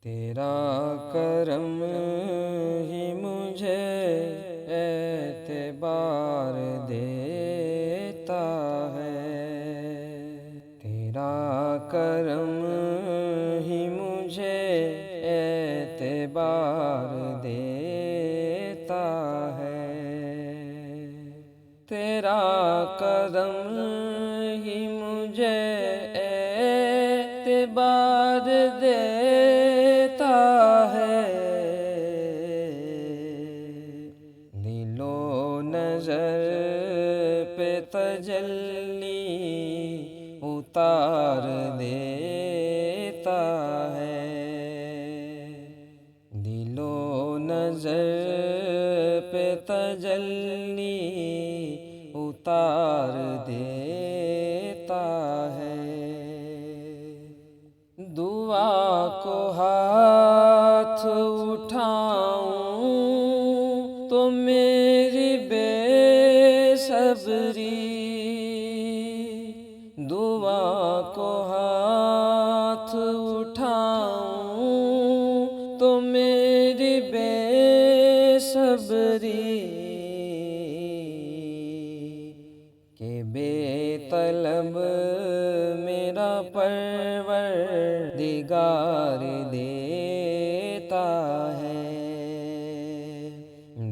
تیرا کرم ہی مجھے اعتبار دیتا ہے، تیرا کرم ہی مجھے اعتبار دیتا ہے، تیرا کرم ہی مجھے اعتبار دیتا ہے، دل و نظر پہ تجلی اتار دیتا ہے، دل و نظر پہ تجلی اتار دیتا ہے، دعا کو ہاتھ اٹھاؤں تو میری بے صبری، دعا کو ہاتھ اٹھاؤں تو میری بے صبری، کہ بے طلب میرا پروردگار دیتا ہے،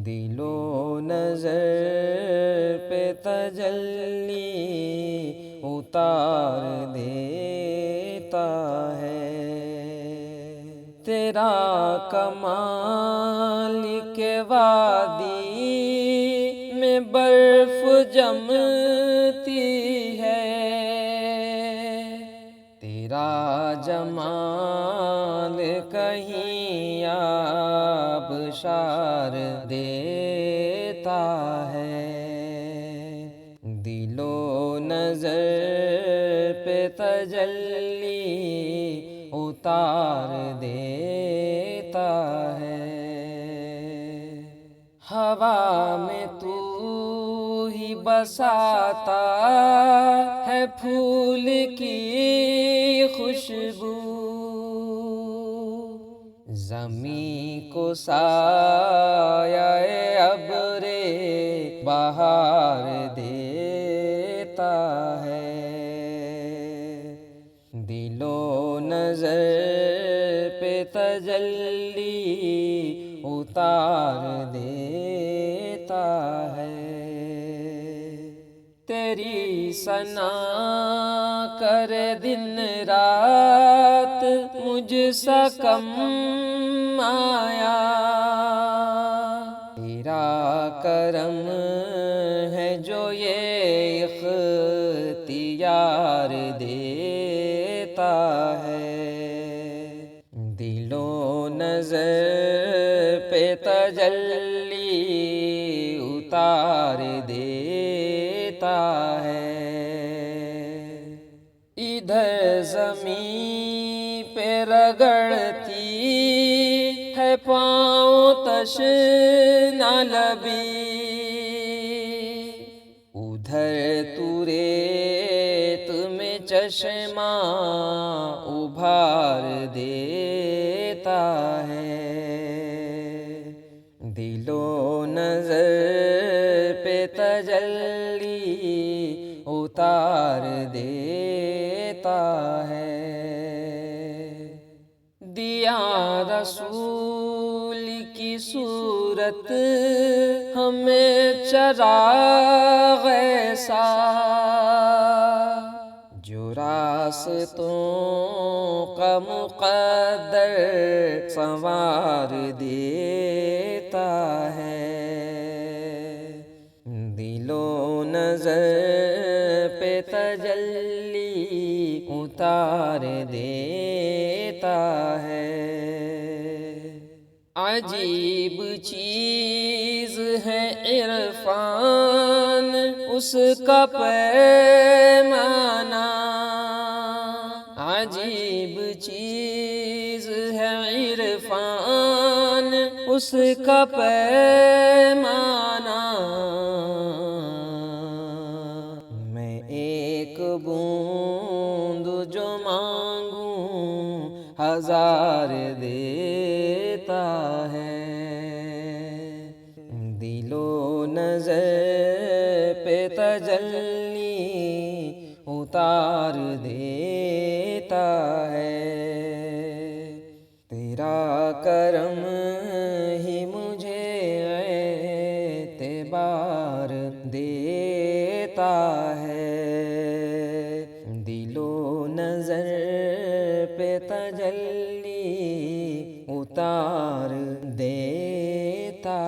دل و نظر پہ تجلی اتار دیتا ہے، تیرا کمال کے وادی میں برف جمتی ہے، تیرا جمال کہیں آبشار دیتا ہے، دل و نظر پہ تجلی اتار دیتا ہے، ہوا میں تو ہی بساتا ہے پھول کی خوشبو، زمین کو سایہ ابر بہار دیتا ہے، دل و نظر پہ تجلی اتار دیتا ہے، تیری ثنا کرے دن رات مجھ سا کم آیا، تیرا کرم ہے جو یہ اختیار دیتا ہے، دل و نظر پہ تجلی اتار دیتا ہے، ادھر زمین پہ رگڑتی ہے پاؤں تشنہ لبی، ادھر تو ریت میں چشمہ ابھار دیتا ہے، دل و نظر پہ تجلی اتار دیتا ہے، دیا رسول کی صورت ہمیں چراغ ایسا، جو راستوں کا مقدر سنوار دیتا ہے، دل و نظر پہ تجلی اتار دیتا ہے، عجیب چیز ہے عرفان اس کا پیمانہ، عجیب چیز ہے عرفان اس کا پیمانہ، میں ایک بوند جو مانگوں آزار دیتا ہے، دل و نظر پہ تجلی اتار دیتا ہے، تیرا کرم ہی مجھے اعتبار دیتا ہے، دل و نظر پہ تجلی اتار دیتا